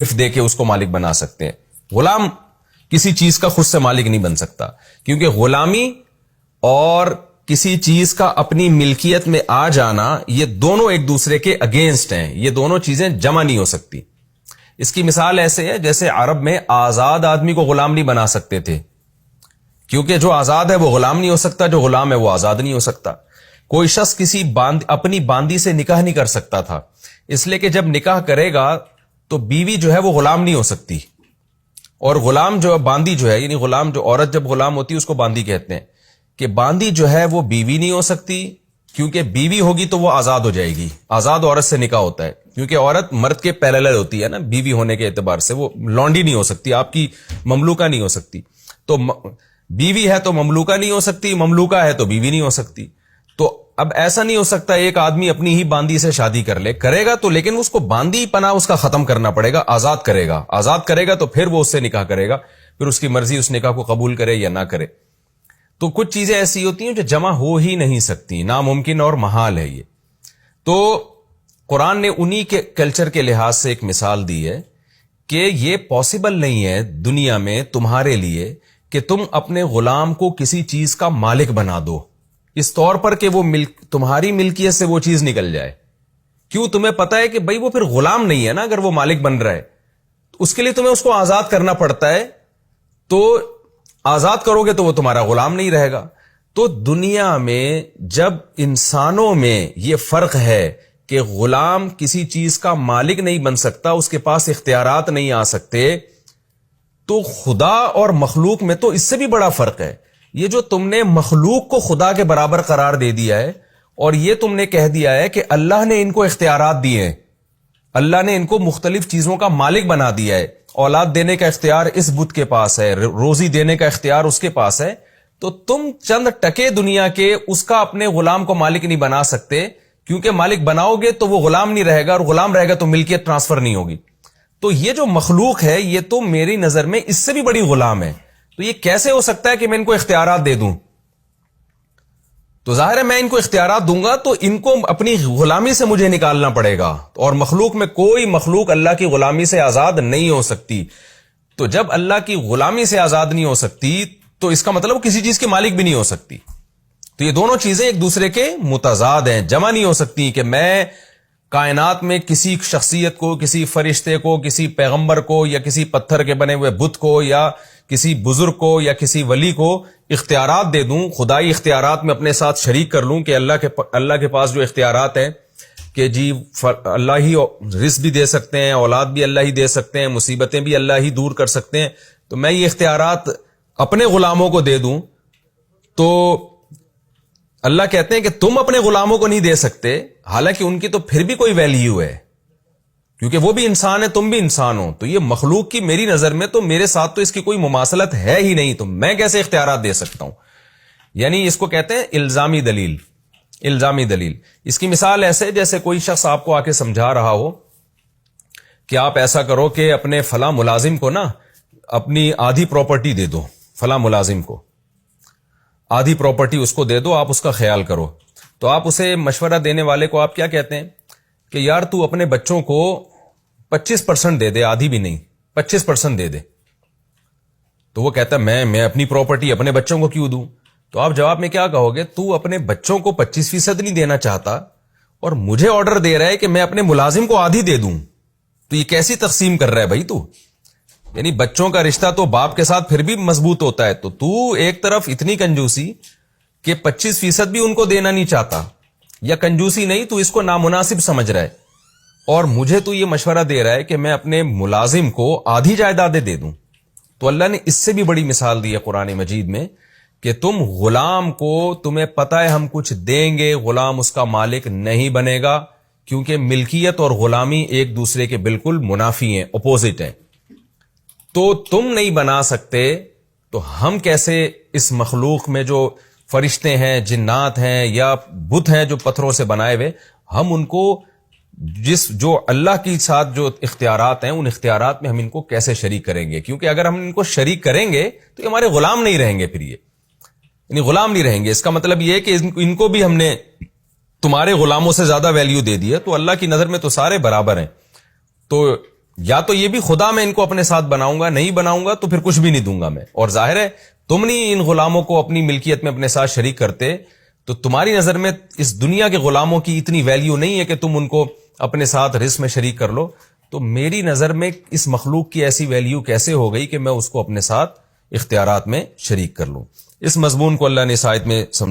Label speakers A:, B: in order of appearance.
A: دے کے اس کو مالک بنا سکتے ہیں. غلام کسی چیز کا خود سے مالک نہیں بن سکتا، کیونکہ غلامی اور کسی چیز کا اپنی ملکیت میں آ جانا یہ دونوں ایک دوسرے کے اگینسٹ ہیں، یہ دونوں چیزیں جمع نہیں ہو سکتی. اس کی مثال ایسے ہے جیسے عرب میں آزاد آدمی کو غلام نہیں بنا سکتے تھے، کیونکہ جو آزاد ہے وہ غلام نہیں ہو سکتا، جو غلام ہے وہ آزاد نہیں ہو سکتا. کوئی شخص کسی اپنی باندی سے نکاح نہیں کر سکتا تھا، اس لیے کہ جب نکاح کرے گا تو بیوی جو ہے وہ غلام نہیں ہو سکتی، اور غلام جو باندی جو ہے، یعنی غلام جو عورت جب غلام ہوتی ہے اس کو باندی کہتے ہیں، کہ باندی جو ہے وہ بیوی نہیں ہو سکتی، کیونکہ بیوی ہوگی تو وہ آزاد ہو جائے گی. آزاد عورت سے نکاح ہوتا ہے، کیونکہ عورت مرد کے پیرالل ہوتی ہے نا، بیوی ہونے کے اعتبار سے وہ لونڈی نہیں ہو سکتی، آپ کی مملوکہ نہیں ہو سکتی. تو بیوی ہے تو مملوکہ نہیں ہو سکتی، مملوکہ ہے تو بیوی نہیں ہو سکتی. تو اب ایسا نہیں ہو سکتا ایک آدمی اپنی ہی باندی سے شادی کرے گا تو لیکن اس کو باندی پناہ اس کا ختم کرنا پڑے گا، آزاد کرے گا تو پھر وہ اس سے نکاح کرے گا، پھر اس کی مرضی اس نکاح کو قبول کرے یا نہ کرے. تو کچھ چیزیں ایسی ہوتی ہیں جو جمع ہو ہی نہیں سکتی، ناممکن اور محال ہے یہ. تو قرآن نے انہی کے کلچر کے لحاظ سے ایک مثال دی ہے کہ یہ پاسبل نہیں ہے دنیا میں تمہارے لیے کہ تم اپنے غلام کو کسی چیز کا مالک بنا دو اس طور پر کہ وہ تمہاری ملکیت سے وہ چیز نکل جائے. کیوں؟ تمہیں پتا ہے کہ بھئی وہ پھر غلام نہیں ہے نا، اگر وہ مالک بن رہا ہے اس کے لیے تمہیں اس کو آزاد کرنا پڑتا ہے، تو آزاد کرو گے تو وہ تمہارا غلام نہیں رہے گا. تو دنیا میں جب انسانوں میں یہ فرق ہے کہ غلام کسی چیز کا مالک نہیں بن سکتا، اس کے پاس اختیارات نہیں آ سکتے، تو خدا اور مخلوق میں تو اس سے بھی بڑا فرق ہے. یہ جو تم نے مخلوق کو خدا کے برابر قرار دے دیا ہے، اور یہ تم نے کہہ دیا ہے کہ اللہ نے ان کو اختیارات دیے ہیں، اللہ نے ان کو مختلف چیزوں کا مالک بنا دیا ہے، اولاد دینے کا اختیار اس بت کے پاس ہے، روزی دینے کا اختیار اس کے پاس ہے، تو تم چند ٹکے دنیا کے اس کا اپنے غلام کو مالک نہیں بنا سکتے، کیونکہ مالک بناؤ گے تو وہ غلام نہیں رہے گا، اور غلام رہے گا تو ملکیت ٹرانسفر نہیں ہوگی. تو یہ جو مخلوق ہے یہ تو میری نظر میں اس سے بھی بڑی غلام ہے. تو یہ کیسے ہو سکتا ہے کہ میں ان کو اختیارات دے دوں؟ تو ظاہر ہے میں ان کو اختیارات دوں گا تو ان کو اپنی غلامی سے مجھے نکالنا پڑے گا، اور مخلوق میں کوئی مخلوق اللہ کی غلامی سے آزاد نہیں ہو سکتی. تو جب اللہ کی غلامی سے آزاد نہیں ہو سکتی تو اس کا مطلب کسی چیز کے مالک بھی نہیں ہو سکتی. تو یہ دونوں چیزیں ایک دوسرے کے متضاد ہیں، جمع نہیں ہو سکتی کہ میں کائنات میں کسی شخصیت کو، کسی فرشتے کو، کسی پیغمبر کو، یا کسی پتھر کے بنے ہوئے بت کو، یا کسی بزرگ کو، یا کسی ولی کو اختیارات دے دوں، خدائی اختیارات میں اپنے ساتھ شریک کر لوں کہ اللہ کے پاس جو اختیارات ہیں کہ جی اللہ ہی رزق بھی دے سکتے ہیں، اولاد بھی اللہ ہی دے سکتے ہیں، مصیبتیں بھی اللہ ہی دور کر سکتے ہیں، تو میں یہ اختیارات اپنے غلاموں کو دے دوں. تو اللہ کہتے ہیں کہ تم اپنے غلاموں کو نہیں دے سکتے، حالانکہ ان کی تو پھر بھی کوئی ویلیو ہے، کیونکہ وہ بھی انسان ہے، تم بھی انسان ہو. تو یہ مخلوق کی میری نظر میں تو میرے ساتھ تو اس کی کوئی مماثلت ہے ہی نہیں، تو میں کیسے اختیارات دے سکتا ہوں؟ یعنی اس کو کہتے ہیں الزامی دلیل. الزامی دلیل اس کی مثال ایسے جیسے کوئی شخص آپ کو آ کے سمجھا رہا ہو کہ آپ ایسا کرو کہ اپنے فلاں ملازم کو نا اپنی آدھی پراپرٹی دے دو، فلاں ملازم کو آدھی پراپرٹی اس کو دے دو، آپ اس کا خیال کرو. تو آپ اسے مشورہ دینے والے کو آپ کیا کہتے ہیں کہ یار تو اپنے بچوں کو 25% دے دے، آدھی بھی نہیں، 25% دے دے. تو وہ کہتا ہے میں اپنی پراپرٹی اپنے بچوں کو کیوں دوں؟ تو آپ جواب میں کیا کہو گے؟ تو اپنے بچوں کو 25% نہیں دینا چاہتا اور مجھے آرڈر دے رہا ہے کہ میں اپنے ملازم کو آدھی دے دوں، تو یہ کیسی تقسیم کر رہا ہے بھائی تو؟ یعنی بچوں کا رشتہ تو باپ کے ساتھ پھر بھی مضبوط ہوتا ہے، تو ایک طرف اتنی کنجوسی کہ 25% بھی ان کو دینا نہیں چاہتا، یا کنجوسی نہیں تو اس کو نامناسب سمجھ رہا ہے، اور مجھے تو یہ مشورہ دے رہا ہے کہ میں اپنے ملازم کو آدھی جائیدادیں دے دوں. تو اللہ نے اس سے بھی بڑی مثال دی ہے قرآن مجید میں کہ تم غلام کو، تمہیں پتا ہے ہم کچھ دیں گے، غلام اس کا مالک نہیں بنے گا، کیونکہ ملکیت اور غلامی ایک دوسرے کے بالکل منافی ہیں، اپوزٹ ہیں. تو تم نہیں بنا سکتے، تو ہم کیسے اس مخلوق میں جو فرشتے ہیں، جنات ہیں، یا بت ہیں جو پتھروں سے بنائے ہوئے، ہم ان کو جو اللہ کے ساتھ جو اختیارات ہیں ان اختیارات میں ہم ان کو کیسے شریک کریں گے؟ کیونکہ اگر ہم ان کو شریک کریں گے تو یہ ہمارے غلام نہیں رہیں گے، پھر یہ یعنی غلام نہیں رہیں گے. اس کا مطلب یہ ہے کہ ان کو بھی ہم نے تمہارے غلاموں سے زیادہ ویلیو دے دی ہے. تو اللہ کی نظر میں تو سارے برابر ہیں. تو یا تو یہ بھی خدا میں ان کو اپنے ساتھ بناؤں گا، نہیں بناؤں گا تو پھر کچھ بھی نہیں دوں گا میں. اور ظاہر ہے تم نہیں ان غلاموں کو اپنی ملکیت میں اپنے ساتھ شریک کرتے تو تمہاری نظر میں اس دنیا کے غلاموں کی اتنی ویلیو نہیں ہے کہ تم ان کو اپنے ساتھ رزق میں شریک کر لو. تو میری نظر میں اس مخلوق کی ایسی ویلیو کیسے ہو گئی کہ میں اس کو اپنے ساتھ اختیارات میں شریک کر لوں. اس مضمون کو اللہ نے اس آیت میں